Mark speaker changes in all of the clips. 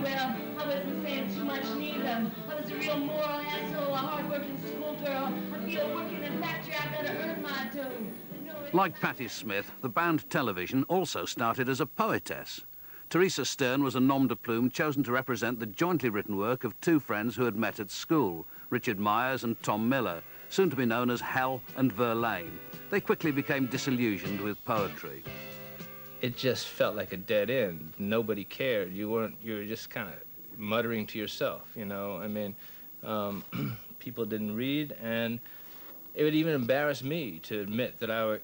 Speaker 1: well. I wasn't saying too much neither. I was a real moral asshole, a hard-working schoolgirl. I feel working in a factory, I gotta earn my dough.
Speaker 2: Like Patti Smith, the band Television also started as a poetess. Teresa Stern was a nom de plume chosen to represent the jointly written work of two friends who had met at school, Richard Myers and Tom Miller, soon to be known as Hell and Verlaine. They quickly became disillusioned with poetry.
Speaker 3: It just felt like a dead end. Nobody cared. You were just kind of muttering to yourself, you know. I mean, people didn't read, and it would even embarrass me to admit that I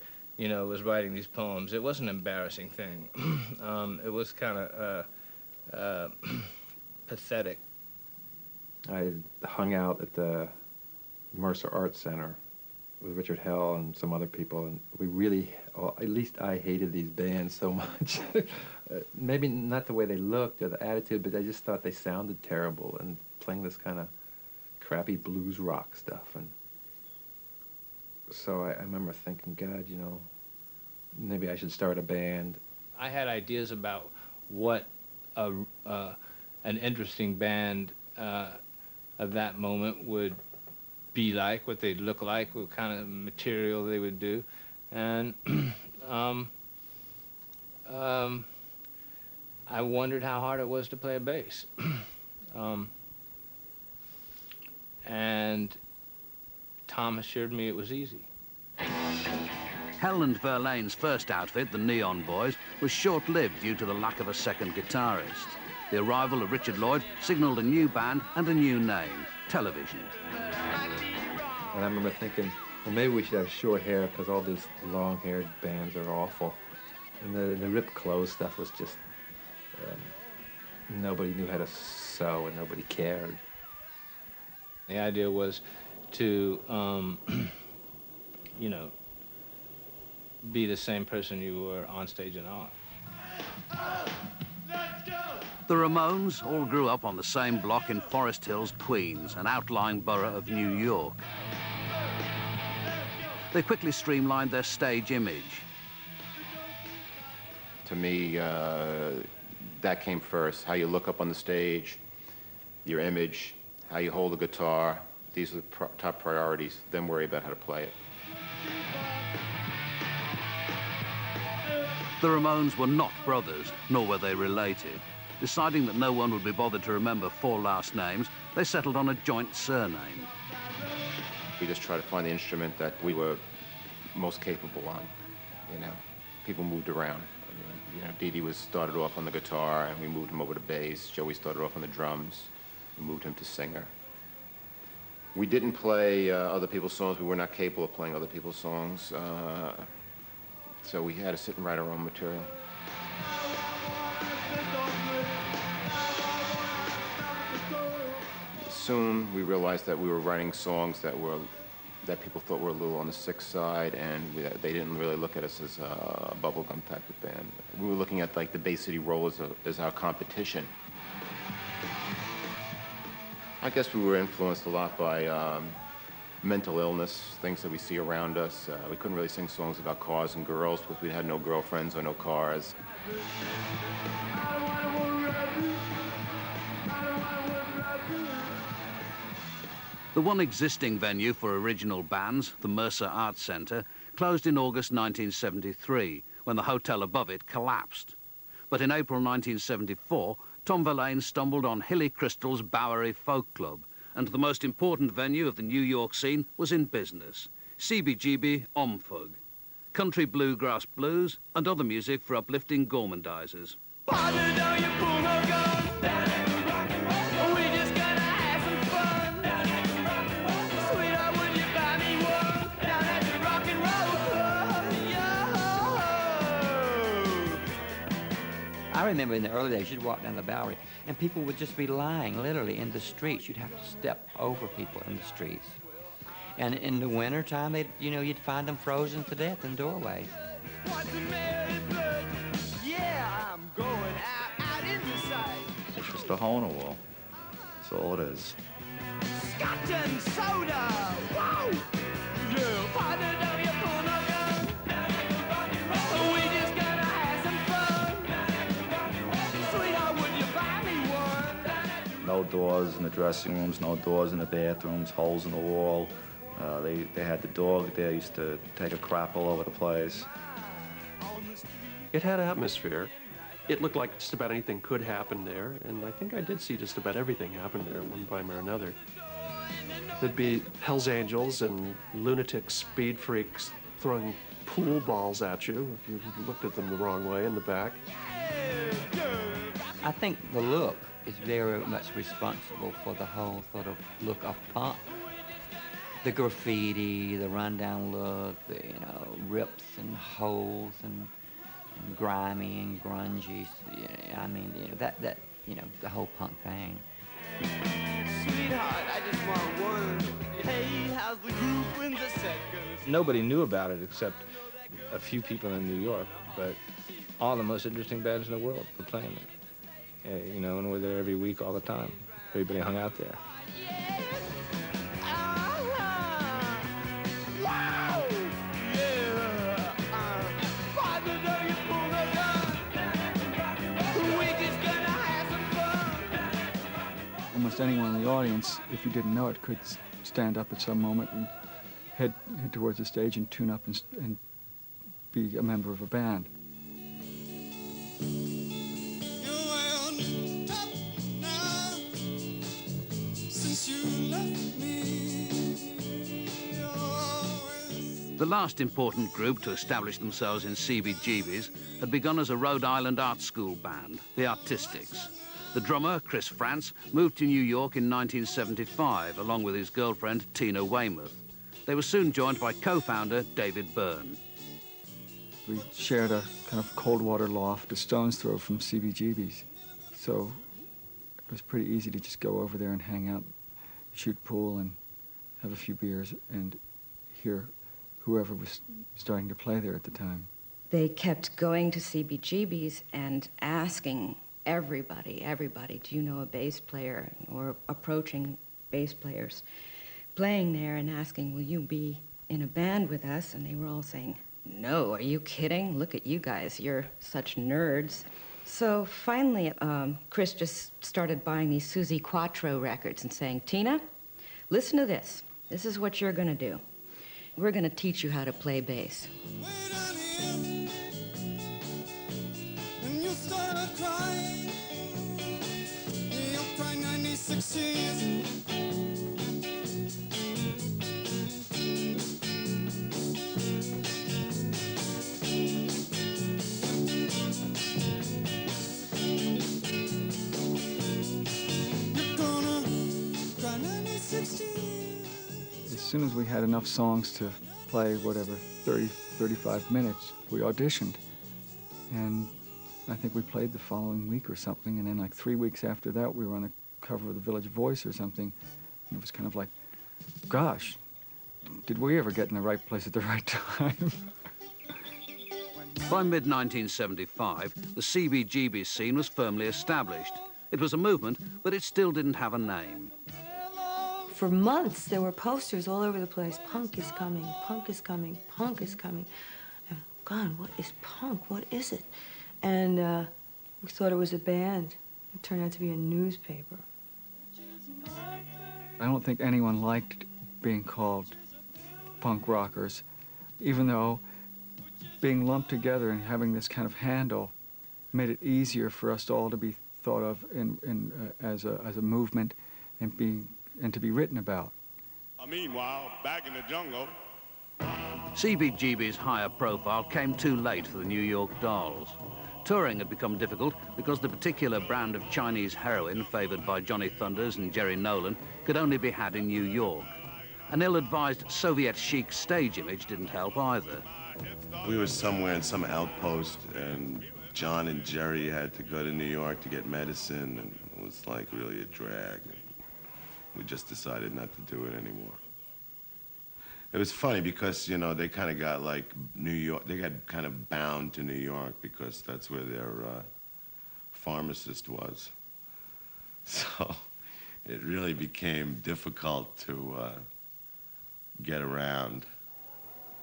Speaker 3: was writing these poems. It wasn't an embarrassing thing. It was kind of pathetic.
Speaker 4: I hung out at the Mercer Arts Center with Richard Hell and some other people, and we really, well, at least I hated these bands so much. Maybe not the way they looked or the attitude, but I just thought they sounded terrible and playing this kind of crappy blues rock stuff. And so I remember thinking, God, you know, maybe I should start a band.
Speaker 3: I had ideas about what an interesting band of that moment would be like, what they'd look like, what kind of material they would do. And I wondered how hard it was to play a bass. And Tom assured me it was easy.
Speaker 2: Hell and Verlaine's first outfit, the Neon Boys, was short-lived due to the lack of a second guitarist. The arrival of Richard Lloyd signalled a new band and a new name, Television.
Speaker 4: And I remember thinking, well, maybe we should have short hair because all these long-haired bands are awful. And the ripped clothes stuff was just, nobody knew how to sew and nobody cared.
Speaker 3: The idea was to, you know, be the same person you were on stage and off.
Speaker 2: The Ramones all grew up on the same block in Forest Hills, Queens, an outlying borough of New York. They quickly streamlined their stage image.
Speaker 5: To me, that came first. How you look up on the stage, your image, how you hold the guitar. These are the top priorities. Then worry about how to play it.
Speaker 2: The Ramones were not brothers, nor were they related. Deciding that no one would be bothered to remember 4 last names, they settled on a joint surname.
Speaker 5: We just tried to find the instrument that we were most capable on, you know. People moved around. I mean, you know, Dee Dee started off on the guitar, and we moved him over to bass. Joey started off on the drums. We moved him to singer. We didn't play other people's songs. We were not capable of playing other people's songs. So we had to sit and write our own material. Soon we realized that we were writing songs that people thought were a little on the sick side, and they didn't really look at us as a bubblegum type of band. We were looking at like the Bay City Roll as our competition. I guess we were influenced a lot by mental illness, things that we see around us. We couldn't really sing songs about cars and girls because we had no girlfriends or no cars.
Speaker 2: The one existing venue for original bands, the Mercer Arts Center, closed in August 1973, when the hotel above it collapsed. But in April 1974, Tom Verlaine stumbled on Hilly Crystal's Bowery Folk Club, and the most important venue of the New York scene was in business, CBGB Omfug. Country bluegrass blues and other music for uplifting gormandizers.
Speaker 6: I remember in the early days, you'd walk down the Bowery, and people would just be lying, literally, in the streets. You'd have to step over people in the streets. And in the wintertime, you'd find them frozen to death in doorways.
Speaker 7: It's just a hole in a wall. That's all it is.
Speaker 8: Scotch and soda! Whoa! We just gotta have some fun. Sweetheart, would you buy me one?
Speaker 7: no doors in the dressing rooms, no doors in the bathrooms, holes in the wall. They had the dog there, used to take a crap all over the place.
Speaker 9: It had atmosphere. It looked like just about anything could happen there, and I think I did see just about everything happen there at one time or another. There'd be Hell's Angels and lunatic speed freaks throwing pool balls at you if you looked at them the wrong way in the back.
Speaker 6: I think the look is very much responsible for the whole sort of look of punk. The graffiti, the rundown look, the, you know, rips and holes and grimy and grungy. I mean, you know, that you know, the whole punk thing.
Speaker 8: Sweetheart, I just want one. Hey, how's the group in the second?
Speaker 3: Nobody knew about it except a few people in New York, but all the most interesting bands in the world were playing there. You know, and we're there every week all the time. Everybody hung out there.
Speaker 10: Almost anyone in the audience, if you didn't know it, could stand up at some moment and head towards the stage and tune up and be a member of a band.
Speaker 2: The last important group to establish themselves in CBGB's had begun as a Rhode Island art school band, the Artistics. The drummer, Chris France, moved to New York in 1975, along with his girlfriend, Tina Weymouth. They were soon joined by co-founder David Byrne.
Speaker 10: We shared a kind of cold water loft a stone's throw from CBGB's, so it was pretty easy to just go over there and hang out, shoot pool, and have a few beers, and hear whoever was starting to play there at the time.
Speaker 11: They kept going to CBGB's and asking everybody, do you know a bass player, or approaching bass players, playing there and asking, will you be in a band with us? And they were all saying, no, are you kidding? Look at you guys, you're such nerds. So finally, Chris just started buying these Susie Quattro records and saying, Tina, listen to this. This is what you're gonna do. We're gonna teach you how to play bass.
Speaker 10: As soon as we had enough songs to play, whatever, 30, 35 minutes, we auditioned. And I think we played the following week or something, and then like 3 weeks after that, we were on the cover of the Village Voice or something. And it was kind of like, gosh, did we ever get in the right place at the right time?
Speaker 2: By mid-1975, the CBGB scene was firmly established. It was a movement, but it still didn't have a name.
Speaker 12: For months, there were posters all over the place. Punk is coming, punk is coming, punk is coming. And, God, what is punk? What is it? And we thought it was a band. It turned out to be a newspaper.
Speaker 10: I don't think anyone liked being called punk rockers, even though being lumped together and having this kind of handle made it easier for us all to be thought of as a movement and to be written about.
Speaker 13: Meanwhile, back in the jungle,
Speaker 2: CBGB's higher profile came too late for the New York Dolls. Touring had become difficult because the particular brand of Chinese heroin favoured by Johnny Thunders and Jerry Nolan could only be had in New York. An ill-advised Soviet chic stage image didn't help either.
Speaker 13: we were somewhere in some outpost, and John and Jerry had to go to New York to get medicine, and it was like really a drag. We just decided not to do it anymore. It was funny because, you know, they kind of got like New York, they got kind of bound to New York because that's where their pharmacist was. So it really became difficult to get around.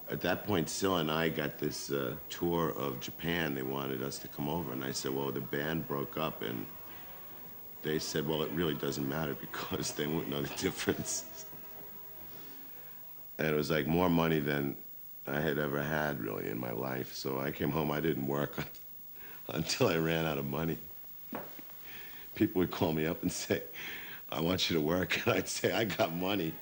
Speaker 13: At that point, Syl and I got this tour of Japan. They wanted us to come over, and I said, well, the band broke up, and they said, well, it really doesn't matter because they wouldn't know the difference. And it was like more money than I had ever had, really, in my life. So I came home, I didn't work until I ran out of money. People would call me up and say, I want you to work. And I'd say, I got money.